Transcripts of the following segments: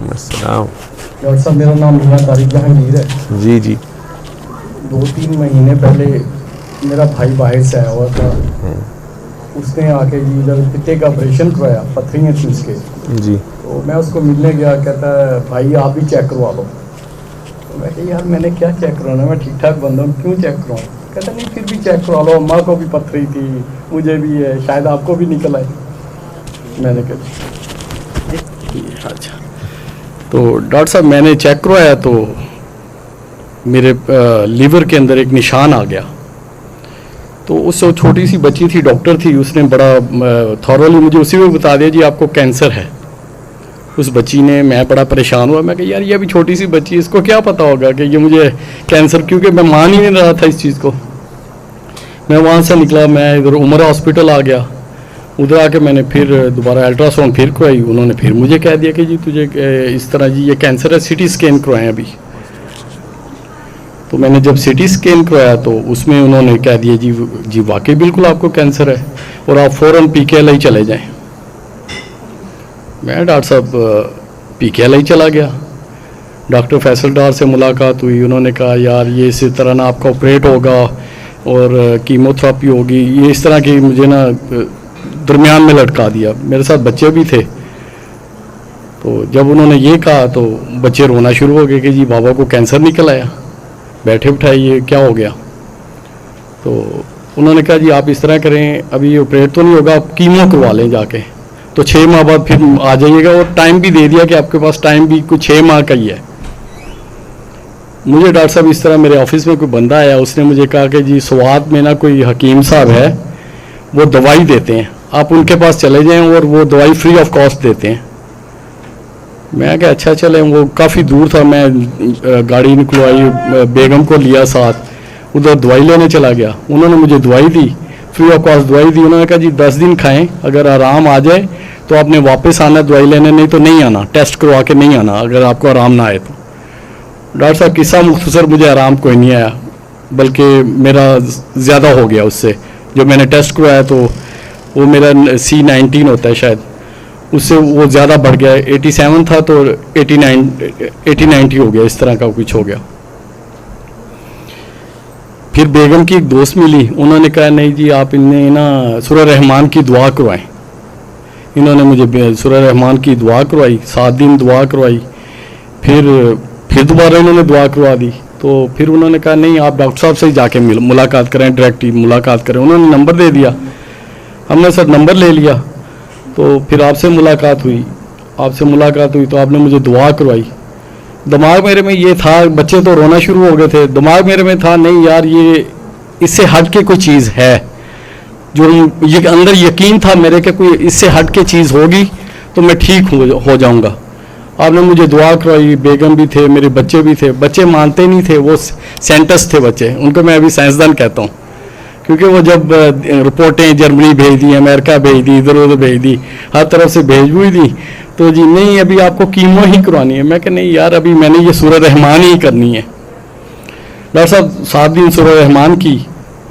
Doctor साहब मेरा नाम मियां तारिक जहांगीर है। जी जी। 2-3 महीने पहले मेरा भाई बाहर से आया हुआ था, उसने आके जी इधर पित्ते का ऑपरेशन करवाया, पत्थरियाँ थी उसके जी। तो मैं उसको मिलने गया, कहता है भाई आप भी चेक करवा लो। तो मैं कहा यार मैंने क्या चेक करवाना, मैं ठीक ठाक बंदा हूँ, क्यों चेक करवाऊँ? कहता नहीं फिर भी चेक करवा लो, अम्मा को भी पत्थरी थी, मुझे भी है, शायद आपको भी निकल आए। मैंने कहा अच्छा। तो डॉक्टर साहब मैंने चेक करवाया तो मेरे लीवर के अंदर एक निशान आ गया। तो उस छोटी सी बच्ची थी, डॉक्टर थी, उसने बड़ा थॉरली मुझे उसी में बता दिया जी आपको कैंसर है। उस बच्ची ने, मैं बड़ा परेशान हुआ, मैं कहा यार ये अभी छोटी सी बच्ची, इसको क्या पता होगा कि ये मुझे कैंसर, क्योंकि मैं मान ही नहीं रहा था इस चीज़ को। मैं वहाँ से निकला, मैं इधर उमरा हॉस्पिटल आ गया। उधर आके मैंने फिर दोबारा अल्ट्रासाउंड फिर करवाई, उन्होंने फिर मुझे कह दिया कि जी तुझे इस तरह जी ये कैंसर है, सिटी स्कैन करवाएं अभी। तो मैंने जब सिटी स्कैन करवाया तो उसमें उन्होंने कह दिया जी वाकई बिल्कुल आपको कैंसर है और आप फ़ौरन PKLI चले जाएं। मैं डॉक्टर साहब PKLI चला गया, डॉक्टर फैसल डार से मुलाकात हुई। उन्होंने कहा यार ये इसी तरह ना आपका ऑपरेट होगा और कीमोथेरेपी होगी, ये इस तरह की मुझे ना दरमियान में लटका दिया। मेरे साथ बच्चे भी थे, तो जब उन्होंने ये कहा तो बच्चे रोना शुरू हो गए कि जी बाबा को कैंसर निकल आया, बैठे बिठाए ये क्या हो गया। तो उन्होंने कहा जी आप इस तरह करें, अभी ऑपरेट तो नहीं होगा, आप कीमो करवा लें जाके, तो 6 माह बाद फिर आ जाइएगा। और टाइम भी दे दिया कि आपके पास टाइम भी कुछ 6 माह का ही है। मुझे डॉक्टर साहब इस तरह मेरे ऑफिस में कोई बंदा आया, उसने मुझे कहा कि जी स्वात में ना कोई हकीम साहब है, वो दवाई देते हैं, आप उनके पास चले जाएं और वो दवाई फ्री ऑफ कॉस्ट देते हैं। मैं क्या अच्छा चले, वो काफ़ी दूर था, मैं गाड़ी निकलवाई, बेगम को लिया साथ, उधर दवाई लेने चला गया। उन्होंने मुझे दवाई दी, फ्री ऑफ कॉस्ट दवाई दी। उन्होंने कहा जी 10 दिन खाएं, अगर आराम आ जाए तो आपने वापस आना दवाई लेने, नहीं तो नहीं आना, टेस्ट करवा के नहीं आना अगर आपको आराम ना आए तो। डॉक्टर साहब किस्सा मुख्तसर, मुझे आराम कोई नहीं आया, बल्कि मेरा ज़्यादा हो गया उससे। जो मैंने टेस्ट करवाया तो वो मेरा C19 होता है शायद, उससे वो ज़्यादा बढ़ गया। 87 था तो 80-90 हो गया, इस तरह का कुछ हो गया। फिर बेगम की एक दोस्त मिली, उन्होंने कहा नहीं जी आप इन्हें ना सूरह रहमान की दुआ करवाएं। इन्होंने मुझे सूरह रहमान की दुआ करवाई, 7 दिन दुआ करवाई। फिर दोबारा इन्होंने दुआ करवा दी। तो फिर उन्होंने कहा नहीं आप डॉक्टर साहब से ही जाके मुलाकात करें, डायरेक्ट मुलाकात करें। उन्होंने नंबर दे दिया, हमने सर नंबर ले लिया। तो फिर आपसे मुलाकात हुई तो आपने मुझे दुआ करवाई। दिमाग मेरे में ये था, बच्चे तो रोना शुरू हो गए थे, दिमाग मेरे में था नहीं यार ये इससे हट के कोई चीज़ है, जो ये अंदर यकीन था मेरे के कोई इससे हट के चीज़ होगी तो मैं ठीक हो जाऊंगा। आपने मुझे दुआ करवाई, बेगम भी थे, मेरे बच्चे भी थे। बच्चे मानते नहीं थे, वो साइंटिस्ट थे बच्चे, उनको मैं अभी साइंसदान कहता हूँ, क्योंकि वो जब रिपोर्टें जर्मनी भेज दी, अमेरिका भेज दी, इधर उधर भेज दी, हर तरफ से भेज हुई दी, तो जी नहीं अभी आपको कीमो ही करवानी है। मैं कहा नहीं यार अभी मैंने ये सूरह रहमान ही करनी है। डॉक्टर साहब 7 दिन सूरह रहमान की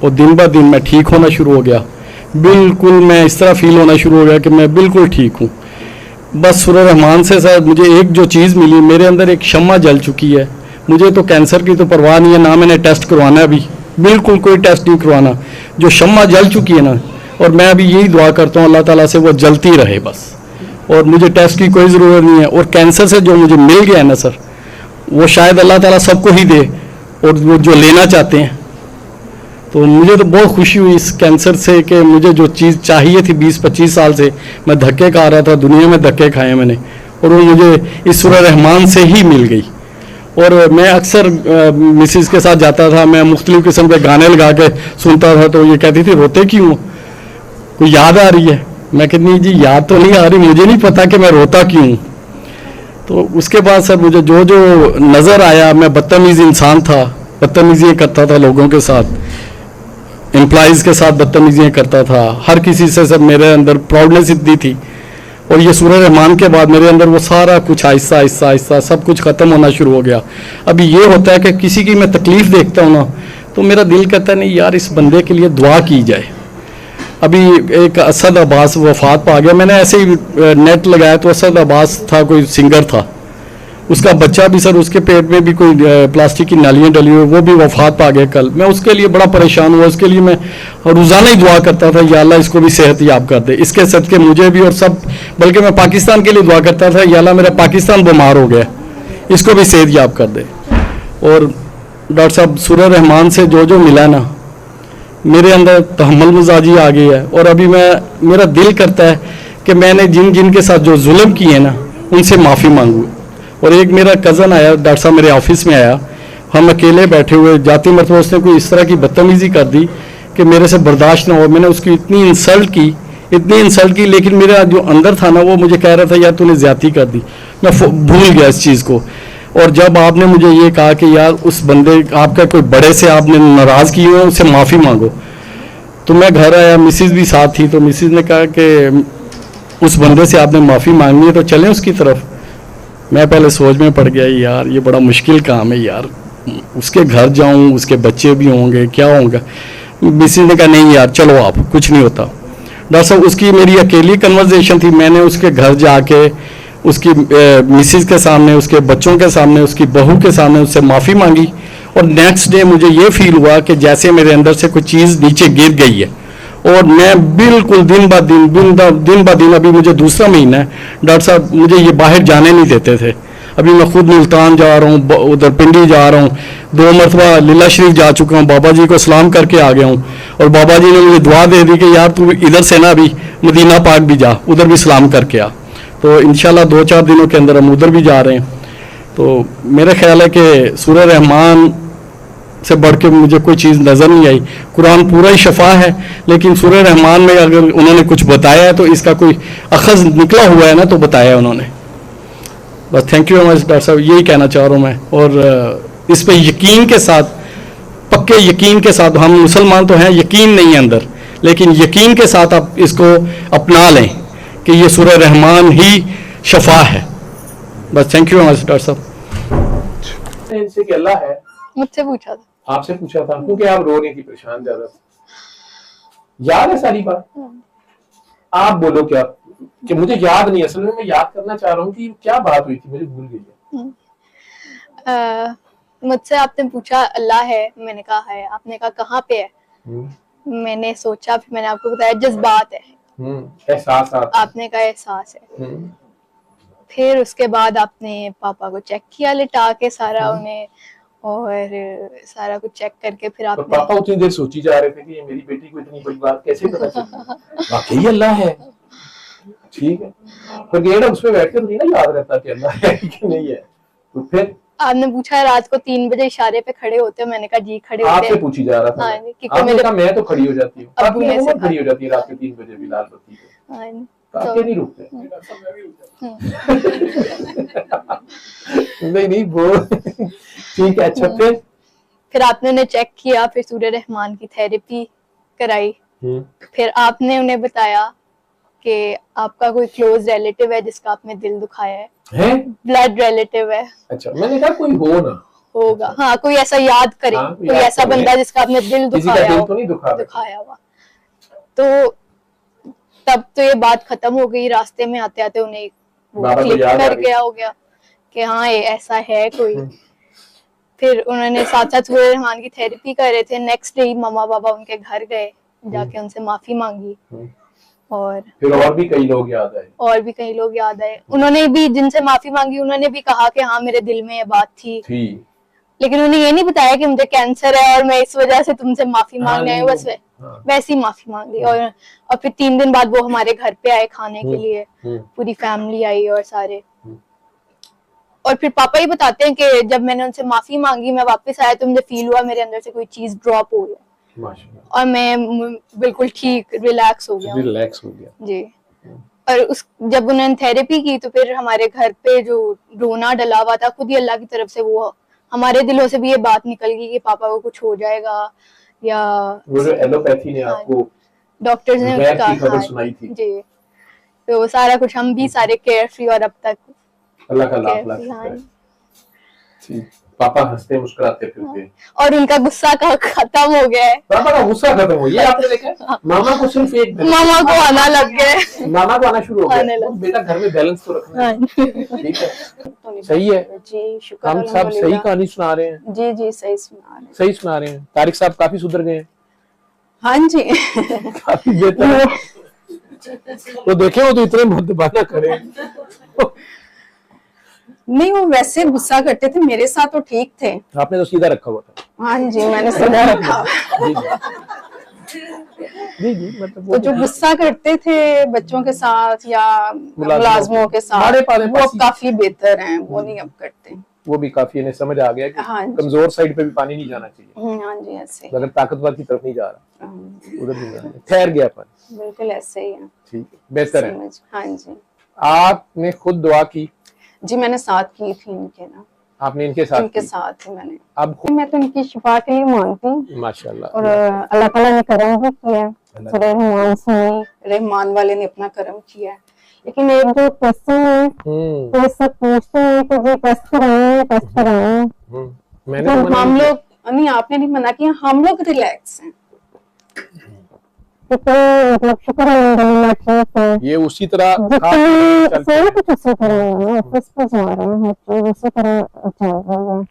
और दिन ब दिन मैं ठीक होना शुरू हो गया। बिल्कुल मैं इस तरह फील होना शुरू हो गया कि मैं बिल्कुल ठीक हूँ। बस सूरह रहमान से सर मुझे एक जो चीज़ मिली, मेरे अंदर एक शम्मा जल चुकी है। मुझे तो कैंसर की तो परवाह नहीं है, ना मैंने टेस्ट करवाना है, अभी बिल्कुल कोई टेस्ट नहीं करवाना। जो शम्मा जल चुकी है ना, और मैं अभी यही दुआ करता हूँ अल्लाह ताला से वो जलती रहे बस, और मुझे टेस्ट की कोई ज़रूरत नहीं है। और कैंसर से जो मुझे मिल गया है ना सर, वो शायद अल्लाह ताला सबको ही दे, और वो जो लेना चाहते हैं। तो मुझे तो बहुत खुशी हुई इस कैंसर से कि मुझे जो चीज़ चाहिए थी 20-25 साल से मैं धक्के खा रहा था, दुनिया में धक्के खाए मैंने, और वो मुझे इस सूरह रहमान से ही मिल गई। और मैं अक्सर मिसिस के साथ जाता था, मैं मुख्तलिफ़ किस्म के गाने लगा के सुनता था, तो ये कहती थी रोते क्यों, कोई याद आ रही है? मैं कहती नहीं जी याद तो नहीं आ रही, मुझे नहीं पता कि मैं रोता क्यों। तो उसके बाद सर मुझे जो जो नज़र आया, मैं बदतमीज़ इंसान था, बदतमीज़ियाँ करता था लोगों के साथ, एम्प्लॉइज़ के साथ बदतमीज़ियाँ करता था, हर किसी से सर मेरे अंदर प्राउडनेस इतनी थी। और ये सूरह रहमान के बाद मेरे अंदर वो सारा कुछ आहिस्ता आहिस्ता आहिस्ता सब कुछ ख़त्म होना शुरू हो गया। अभी ये होता है कि किसी की मैं तकलीफ़ देखता हूँ ना, तो मेरा दिल कहता है नहीं यार इस बंदे के लिए दुआ की जाए। अभी एक असद अब्बास वफात पा गया, मैंने ऐसे ही नेट लगाया तो असद अब्बास था, कोई सिंगर था, उसका बच्चा भी सर, उसके पेट में भी कोई प्लास्टिक की नालियाँ डली हुई, वो भी वफात पा गया कल। मैं उसके लिए बड़ा परेशान हुआ, उसके लिए मैं रोज़ाना ही दुआ करता था, या अल्लाह इसको भी सेहत याब कर दे, इसके सदके मुझे भी और सब, बल्कि मैं पाकिस्तान के लिए दुआ करता था, या अल्लाह मेरा पाकिस्तान बीमार हो गया, इसको भी सेहत याब कर दे। और डॉक्टर साहब सूरह रहमान से जो जो मिला ना, मेरे अंदर तहम्मुल मिजाजी आ गई है। और अभी मेरा दिल करता है कि मैंने जिन जिन के साथ जो जुल्म किए ना, उनसे माफ़ी मांगूँ। और एक मेरा कज़न आया, डॉक्टर साहब मेरे ऑफिस में आया, हम अकेले बैठे हुए, जाती मरतबा उसने कोई इस तरह की बदतमीज़ी कर दी कि मेरे से बर्दाश्त ना हो। मैंने उसकी इतनी इंसल्ट की, लेकिन मेरा जो अंदर था ना, वो मुझे कह रहा था यार तूने ज़्यादती कर दी। मैं भूल गया इस चीज़ को। और जब आपने मुझे ये कहा कि यार उस बंदे, आपका कोई बड़े से आपने नाराज़ की हो, उससे माफ़ी मांगो, तो मैं घर आया, मिसिज़ भी साथ थी, तो मिसिज़ ने कहा कि उस बंदे से आपने माफ़ी मांगनी है तो चलें उसकी तरफ। मैं पहले सोच में पड़ गया, यार ये बड़ा मुश्किल काम है यार, उसके घर जाऊं, उसके बच्चे भी होंगे, क्या होगा। मिसिज़ ने कहा नहीं यार चलो आप, कुछ नहीं होता। डॉक्टर साहब उसकी मेरी अकेली कन्वर्सेशन थी, मैंने उसके घर जाके उसकी मिसिज़ के सामने, उसके बच्चों के सामने, उसकी बहू के सामने उससे माफ़ी मांगी। और नेक्स्ट डे मुझे ये फील हुआ कि जैसे मेरे अंदर से कोई चीज़ नीचे गिर गई है, और मैं बिल्कुल दिन ब दिन, अभी मुझे दूसरा महीना है डॉक्टर साहब, मुझे ये बाहर जाने नहीं देते थे। अभी मैं खुद मुल्तान जा रहा हूँ, उधर पिंडी जा रहा हूँ, 2 मरतबा लीला शरीफ जा चुका हूँ, बाबा जी को सलाम करके आ गया हूँ। और बाबा जी ने मुझे दुआ दे दी कि यार तू इधर से ना अभी मदीना पाक भी जा, उधर भी सलाम करके आ। तो इंशाल्लाह 2-4 दिनों के अंदर हम उधर भी जा रहे हैं। तो मेरा ख्याल है कि सूरह रहमान से बढ़ के मुझे कोई चीज़ नज़र नहीं आई। कुरान पूरा ही शफा है, लेकिन सूरह रहमान में अगर उन्होंने कुछ बताया है तो इसका कोई अखज़ निकला हुआ है ना, तो बताया उन्होंने। बस thank you very much doctor साहब, यही कहना चाह रहा हूँ मैं। और इस पे यकीन के साथ, पक्के यकीन के साथ, हम मुसलमान तो हैं, यकीन नहीं है अंदर, लेकिन यकीन के साथ आप इसको अपना लें कि ये सूरह रहमान ही शफा है। बस thank you very much doctor साहब। इनसे कि अल्लाह है, मुझसे पूछा था। आपसे पूछा था क्योंकि आप रो रही थी, परेशान ज्यादा थी। याद है सारी बात? आप बोलो क्या, कि मुझे याद नहीं, असल में मैं याद करना चाह रहा हूँ कि क्या बात हुई थी, मुझे भूल गई है। मुझसे आपने पूछा अल्लाह है, मैंने कहा है। आपने कहा कहाँ पे है, मैंने सोचा, फिर मैंने आपको बताया जज्बात है, एहसास। आपने कहा एहसास है। फिर उसके बाद आपने पापा को चेक किया लिटा के सारा उन्हें, और सारा कुछ चेक करके फिर आपने, तो पापा उतनी देर सोची जा रहे थे कि ये मेरी बेटी को इतनी बड़ी बात कैसे पता चली, वाकई अल्लाह है। ठीक है, पर ये ना उसमें बैठ के तो नहीं ना याद रहता कि अल्लाह है कि नहीं है। तो फिर आपने पूछा रात को 3 बजे इशारे पे खड़े होते हो, मैंने कहा जी खड़े होते हैं। आपसे पूछी जा रहा था। हाँ, आपने कहा मैं तो खड़ी हो जाती हूँ, अब्बू ने से खड़ी हो जाती है रात के 3 बजे भी लाल बत्ती पे। हाँ, तो नहीं रुकते। नहीं वो ठीक है। अच्छा फिर आपने उन्हें चेक किया, फिर सूरह रहमान की थेरेपी कराई। फिर आपने उन्हें बताया कि आपका कोई क्लोज रिलेटिव है जिसका आपने दिल दुखाया है, ब्लड रिलेटिव है। अच्छा, मैंने कहा कोई हो ना होगा। अच्छा। हाँ, कोई ऐसा याद करे, कोई ऐसा बंदा जिसका आपने दिल दुखाया हुआ। तो तब तो ये बात खत्म हो गई। रास्ते में आते आते उन्हें वो क्लिक कर गया हो गया कि हाँ ये ऐसा है कोई। फिर उन्होंने साथ साथ सूरह रहमान की थेरेपी कर रहे थे। नेक्स्ट डे मम्मा पापा उनके घर गए, जाके उनसे माफी मांगी। और फिर और भी कई लोग याद आए। उन्होंने भी जिनसे माफी मांगी, उन्होंने भी कहा कि हाँ मेरे दिल में ये बात थी। लेकिन उन्हें ये नहीं बताया कि मुझे कैंसर है और मैं इस वजह से तुमसे माफी मांगने आई। बस वैसी माफी मांग ली। और फिर 3 दिन बाद वो हमारे घर पे आए खाने के लिए, पूरी फैमिली आई और सारे। और फिर पापा ही बताते हैं कि जब मैंने उनसे माफी मांगी, मैं वापस आया तो मुझे फील हुआ मेरे अंदर से कोई चीज ड्रॉप हो गया और मैं बिल्कुल ठीक रिलैक्स हो गया जी। और जब उन्होंने थेरेपी की तो फिर हमारे घर पे जो रोना डला हुआ था, खुद ही अल्लाह की तरफ से वो हमारे दिलों से भी ये बात निकल गई कि पापा को कुछ हो जाएगा, या वो जो एलोपैथी ने आपको डॉक्टर्स ने कहा सुनाई थी जी। तो सारा कुछ हम भी सारे केयर फ्री, और अब तक अल्लाह का लाख लाख शुक्र है। ठीक। पापा हंसते मुस्कुराते फिरते, और उनका गुस्सा का खत्म हो गया है। पापा का गुस्सा खत्म हो, ये आपने देखा? मामा को सिर्फ एक मामा को आना लग गया है। मामा को आना शुरू हो आने गया। लग बेटा घर में बैलेंस तो रखना है, ठीक है, सही है। जी शुक्र हम सब सही अल्हम्दुलिल्लाह। कहानी सुना रहे हैं, जी जी सही सुना रहे हैं। सही सुना रहे हैं। तारिक साहब काफी सुधर गए हैं, हाँ जी काफी बेहतर है। तो देखे वो तो इतने मुद्दबाना करे। नहीं वो वैसे गुस्सा करते थे, मेरे साथ तो ठीक थे। आपने तो सीधा रखा हुआ था। हाँ जी मैंने सीधा रखा। जी जी, मतलब तो जो गुस्सा करते थे बच्चों के साथ या मुलाजमों के हमारे साथ, पास- वो अब काफी बेहतर हैं, वो नहीं अब करते। वो भी काफी इन्हें समझ आ गया कि हाँ जी। कमजोर साइड पे भी पानी नहीं जाना चाहिए, हाँ जी ऐसे ही। अगर ताकतवर की तरफ नहीं जा रहा हाँ, उधर नहीं जाना, ठहर गया पानी, बिल्कुल ऐसे ही है। ठीक है, बेहतर है। समझ हाँ जी। आपने खुद दुआ की, जी मैंने साथ की थी इनके ना, आपने इनके साथ इनके की। साथ ही मैंने। अब खुद मैं तो इनकी शिफा के लिए मांगती हूँ माशाल्लाह, और अल्लाह ताला ने करम भी किया, रहमान से रहमान वाले ने अपना करम किया। लेकिन एक जो क्वेश्चन है, तो सब पूछते हैं कि जी टेस्ट कराएं। मैंने तो मना हम नहीं किया। लोग नहीं, आपने नहीं मना किया, हम लोग रिलैक्स हैं। तो मतलब शुक्र अल्हम्दुलिल्लाह ठीक है। ये उसी तरह सारा कुछ उसी तरह है, ऑफिस पे जा रहे हैं, हर चीज उसी तरह चल रही है।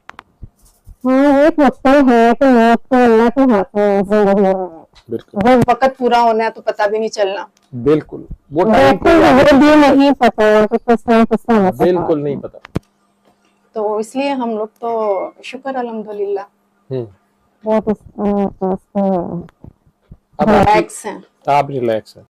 हाँ एक वक्त है कि मौत तो अल्लाह के हाथ में है, जिंदगी में बिल्कुल जब वक्त पूरा होना है तो पता भी नहीं चलना। बिल्कुल, वो टाइम मुझे भी नहीं पता कि किस तरह बिल्कुल नहीं पता। तो इसलिए हम लोग तो शुक्र अल्हम्दुलिल्लाह हम्म, बहुत अब रिलैक्स हैं। आप रिलैक्स हैं।